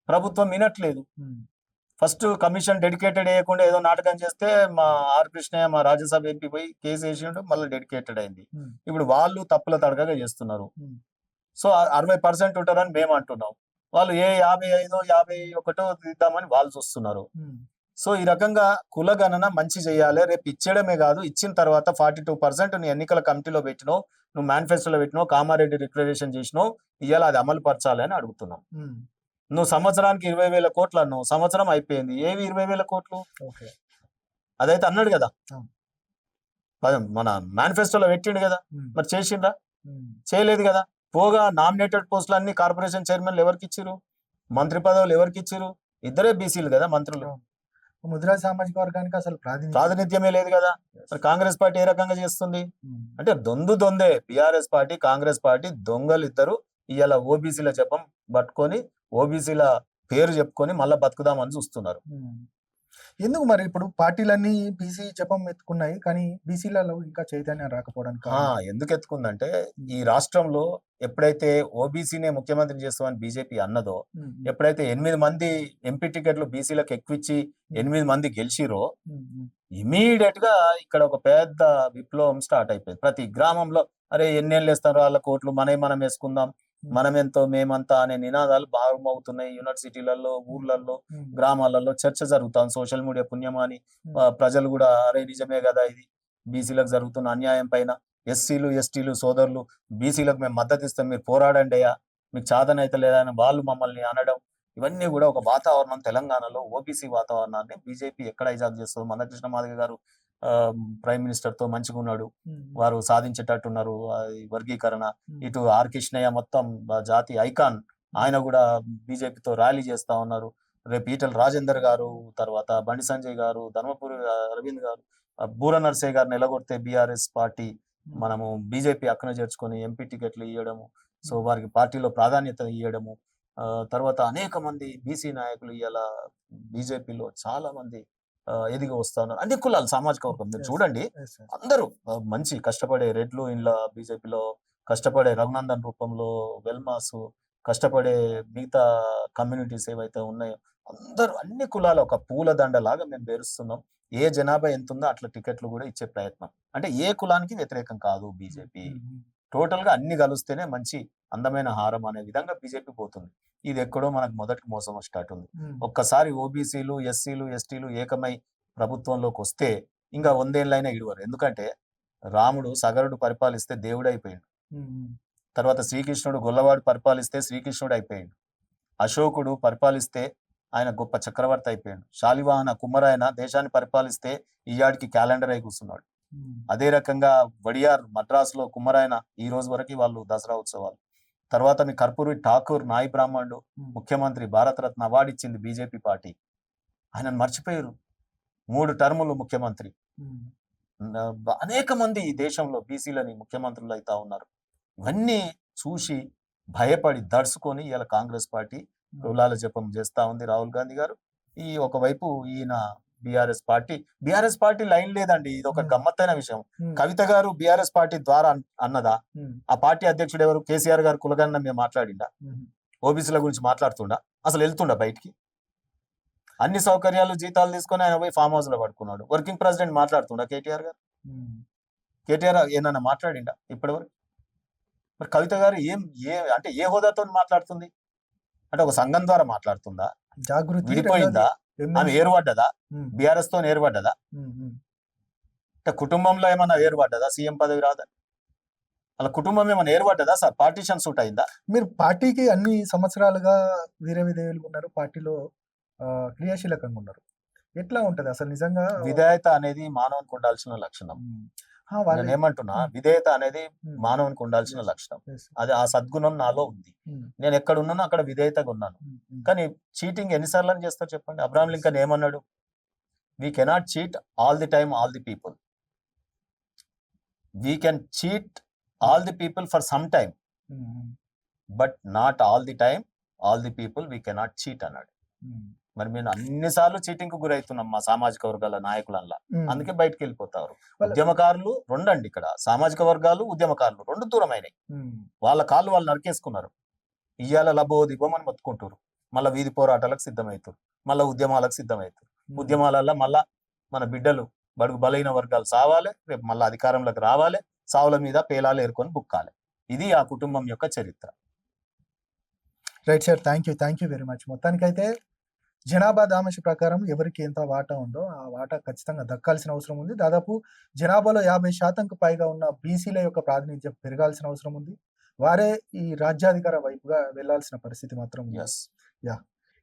ప్రభుత్వం వినట్లేదు. ఫస్ట్ కమిషన్ డెడికేటెడ్ వేయకుండా ఏదో నాటకం చేస్తే మా ఆర్ కృష్ణయ్య మా రాజ్యసభ ఎంపీ పోయి కేసు వేసిండు, మళ్ళీ డెడికేటెడ్ అయింది. ఇప్పుడు వాళ్ళు తప్పుల తడకగా చేస్తున్నారు. సో 60% ఉంటారని మేము అంటున్నాం, వాళ్ళు 55, 51 ఇద్దామని వాళ్ళు చూస్తున్నారు. సో ఈ రకంగా కులగణన మంచి చేయాలి. రేపు ఇచ్చేయడమే కాదు, ఇచ్చిన తర్వాత 42% నీ ఎన్నికల కమిటీలో పెట్టినావు, నువ్వు మేనిఫెస్టోలో పెట్టినావు, కామారెడ్డి డిక్లరేషన్ చేసినావు, ఇవాళ అది అమలు పరచాలి అని అడుగుతున్నాం. నువ్వు సంవత్సరానికి 20,000 కోట్లు అన్నావు, సంవత్సరం అయిపోయింది, ఏవి 20,000 కోట్లు? అదైతే అన్నాడు కదా, మన మేనిఫెస్టోలో పెట్టిండు కదా, మరి చేసిండ్రా? చేయలేదు కదా. పోగా నామినేటెడ్ పోస్టులు అన్ని కార్పొరేషన్ చైర్మన్లు ఎవరికి ఇచ్చిరు, మంత్రి పదవులు ఎవరికి ఇచ్చిరు? ఇద్దరే బీసీలు కదా మంత్రులు. ముద్రా సామాజిక వర్గానికి అసలు ప్రాతినిధ్యమే లేదు కదా. మరి కాంగ్రెస్ పార్టీ ఏ రకంగా చేస్తుంది అంటే దొందే. బీఆర్ఎస్ పార్టీ కాంగ్రెస్ పార్టీ దొంగలు ఇద్దరు ఇవాళ ఓబీసీల జపం పట్టుకొని ఓబీసీల పేరు చెప్పుకొని మళ్ళా బతుకుదామని చూస్తున్నారు. ఎందుకు మరి ఇప్పుడు పార్టీలన్నీ బీసీ జపం ఎత్తుకున్నాయి, కానీ బీసీలలో ఇంకా చైతన్యం రాకపోవడానికి ఎందుకు ఎత్తుకుందంటే, ఈ రాష్ట్రంలో ఎప్పుడైతే ఓబీసీనే ముఖ్యమంత్రి చేస్తామని బీజేపీ అన్నదో, ఎప్పుడైతే 8 మంది ఎంపీ టికెట్లు బీసీలకు ఎక్కువిచ్చి 8 మంది గెలిచిరో, ఇమీడియట్ గా ఇక్కడ ఒక పెద్ద విప్లవం స్టార్ట్ అయిపోయింది. ప్రతి గ్రామంలో అరే ఎన్నేళ్ళు వేస్తారు వాళ్ళ కోట్లు, మనం వేసుకుందాం, మనమెంతో మేమంతా అనే నినాదాలు బాగుమవుతున్నాయి. యూనివర్సిటీలలో, ఊర్లలో, గ్రామాలలో చర్చ జరుగుతాం. సోషల్ మీడియా పుణ్యమాని ప్రజలు కూడా అరే నిజమే కదా ఇది బీసీలకు జరుగుతున్న అన్యాయం పైన ఎస్సీలు ఎస్టీలు సోదరులు బీసీలకు మేము మద్దతు ఇస్తాం, మీరు పోరాడండి అయ్యా, మీకు చాదనైతే లేదా అని వాళ్ళు మమ్మల్ని అనడం, ఇవన్నీ కూడా ఒక వాతావరణం. తెలంగాణలో ఓబీసీ వాతావరణాన్ని బీజేపీ ఎక్కడ హైజాక్ చేస్తుంది. మందకృష్ణ మాదిగ గారు ప్రైమ్ మినిస్టర్ తో మంచిగా ఉన్నాడు, వారు సాధించేటట్టున్నారు వర్గీకరణ. ఇటు ఆర్ కృష్ణయ్య మొత్తం జాతి ఐకాన్, ఆయన కూడా బీజేపీతో ర్యాలీ చేస్తా ఉన్నారు. రేపు ఈటల రాజేందర్ గారు, తర్వాత బండి సంజయ్ గారు, ధర్మపురి అరవింద్ గారు, బూర నర్సయ్య గారు నిలగొడితే బీఆర్ఎస్ పార్టీ మనము బీజేపీ అక్కన చేర్చుకొని ఎంపీ టికెట్లు ఇవ్వడము, సో వారికి పార్టీలో ప్రాధాన్యత ఇవ్వడము. తర్వాత అనేక మంది బీసీ నాయకులు ఇలా బీజేపీలో చాలా మంది ఎదిగి వస్తా ఉన్నారు. అన్ని కులాలు, సామాజిక వర్గం మీరు చూడండి, అందరూ మంచి కష్టపడే రెడ్లు ఇంట్లో బీజేపీలో కష్టపడే రఘునందన్ రూపంలో, వెల్మాసు కష్టపడే మిగతా కమ్యూనిటీస్ ఏవైతే ఉన్నాయో అందరూ అన్ని కులాలు ఒక పూల దండలాగా మేము పేరుస్తున్నాం. ఏ జనాభా ఎంత ఉందో అట్లా టికెట్లు కూడా ఇచ్చే ప్రయత్నం. అంటే ఏ కులానికి వ్యతిరేకం కాదు బీజేపీ, టోటల్ గా అన్ని కలిస్తేనే మంచి అందమైన హారం అనే విధంగా బీజేపీ పోతుంది. ఇది ఎక్కడో మనకు మొదటి మోసం స్టార్ట్ ఉంది. ఒక్కసారి ఓబీసీలు ఎస్సీలు ఎస్టీలు ఏకమై ప్రభుత్వంలోకి వస్తే ఇంకా 100 ఏళ్ళైనా ఇడువరు. ఎందుకంటే రాముడు సగరుడు పరిపాలిస్తే దేవుడు అయిపోయాడు, తర్వాత శ్రీకృష్ణుడు గొల్లవాడు పరిపాలిస్తే శ్రీకృష్ణుడు అయిపోయాడు, అశోకుడు పరిపాలిస్తే ఆయన గొప్ప చక్రవర్తి అయిపోయాడు, శాలివాహన కుమ్మరాయన దేశాన్ని పరిపాలిస్తే ఈయాడికి క్యాలెండర్ అయి కూర్చున్నాడు. అదే రకంగా వడియార్ మద్రాసులో కుమ్మరాయన ఈ రోజు వరకు వాళ్ళు దసరా ఉత్సవాలు. తర్వాత మీ కర్పూరి ఠాకూర్ నాయి బ్రాహ్మణుడు ముఖ్యమంత్రి, భారతరత్న అవార్డు ఇచ్చింది బీజేపీ పార్టీ, ఆయనను మర్చిపోయారు. 3 టర్ములు ముఖ్యమంత్రి. అనేక మంది ఈ దేశంలో బీసీలని ముఖ్యమంత్రులు అవుతా ఉన్నారు. ఇవన్నీ చూసి భయపడి దడుచుకొని ఇలా కాంగ్రెస్ పార్టీ కులాల జపం చేస్తా ఉంది. రాహుల్ గాంధీ గారు ఈ ఒకవైపు, ఈయన బీఆర్ఎస్ పార్టీ లైన్ లేదండి. ఇది ఒక గమ్మత్తైన విషయం. కవిత గారు బీఆర్ఎస్ పార్టీ ద్వారా అన్నదా? ఆ పార్టీ అధ్యక్షుడు ఎవరు? కేసీఆర్ గారు కులగన్న మేము మాట్లాడిండా? ఓబీసీల గురించి మాట్లాడుతుండా? అసలు వెళ్తుండా బయటికి? అన్ని సౌకర్యాలు జీతాలు తీసుకొని ఆయన పోయి ఫామ్ హౌస్ లో పడుకున్నాడు. వర్కింగ్ ప్రెసిడెంట్ మాట్లాడుతుండా కేటీఆర్ గారు? కేటీఆర్ ఏమన్నా మాట్లాడిండా ఇప్పటివరకు? మరి కవిత గారు అంటే ఏ హోదాతో మాట్లాడుతుంది? అంటే ఒక సంఘం ద్వారా మాట్లాడుతుందా? జాగృతి విడిపోయిందా? ఆమె ఏర్పడ్డదా? ఉమ్, బీఆర్ఎస్ తో ఏర్పడ్డదా? ఉమ్, ఉమ్. అంటే కుటుంబంలో ఏమన్నా ఏర్పడ్డదా? సీఎం పదవి రాదా? వాళ్ళ కుటుంబం ఏమన్నా ఏర్పడ్డదా సార్? పార్టీషన్ సూట్ అయిందా? మీరు పార్టీకి అన్ని సంవత్సరాలుగా వీర విధేయులుగా ఉన్నారు, పార్టీలో క్రియాశీలకంగా ఉన్నారు. ఎట్లా ఉంటది అసలు నిజంగా? విధేయత అనేది మానవునికి ఉండాల్సిన లక్షణం. ఉమ్, వాళ్ళ నేను ఏమంటున్నా, ఉమ్, విధేయత అనేది ఉమ్, మానవునికి ఉండాల్సిన yes, లక్షణం. yes, అది ఆ సద్గుణం నాలో ఉంది. ఉమ్, నేను ఎక్కడ ఉన్నానో అక్కడ విధేయతగా ఉన్నాను. ఉమ్, కానీ చీటింగ్ ఎన్నిసార్లు అని చేస్తారు చెప్పండి? అబ్రాహం లింకన్ ఏమన్నాడు? We cannot cheat all the time all the people. We can cheat all the people for some time, um, but not all the time all the people we cannot cheat అన్నాడు. ఉమ్, మరి మేము అన్నిసార్లు చీటింగ్ కు గురవుతున్నాం మా సామాజిక వర్గాల నాయకులల్లా. ఉమ్. అందుకే బయటకు వెళ్ళిపోతారు. వాళ్ళ- ఉద్యమకారులు రెండండి ఇక్కడ, సామాజిక వర్గాలు ఉద్యమకారులు రెండు దూరమైనాయి. ఉమ్, వాళ్ళ కాళ్ళు వాళ్ళు నరికేసుకున్నారు. ఇయ్యాల లబో దిబోమని మొత్తుకుంటారు, మళ్ళీ వీధి పోరాటాలకు సిద్ధమవుతారు, మళ్ళీ ఉద్యమాలకు సిద్ధమవుతారు. ఉమ్. ఉద్యమాలల్లో మళ్ళా మన బిడ్డలు బడుగు బలైన వర్గాలు సావాలి, రేపు మళ్ళీ అధికారంలోకి రావాలి, సావుల మీద పేలాలు ఏరుకొని బుక్కాలి. ఇది ఆ కుటుంబం యొక్క చరిత్ర. Right sir, thank you very much. మొత్తానికైతే జనాభా దామర్శ ప్రకారం ఎవరికి ఎంత వాటా ఉందో ఆ వాటా ఖచ్చితంగా దక్కాల్సిన అవసరం ఉంది. దాదాపు జనాభాలో 50% పైగా ఉన్న బీసీల యొక్క ప్రాతినిధ్యం పెరగాల్సిన అవసరం ఉంది. వారే ఈ రాజ్యాధికార వైపుగా వెళ్లాల్సిన పరిస్థితి మాత్రం ఉంది. ఎస్. యా,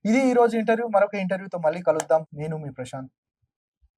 ఇది ఈ రోజు ఇంటర్వ్యూ. మరొక ఇంటర్వ్యూతో మళ్ళీ కలుద్దాం. నేను మీ ప్రశాంత్.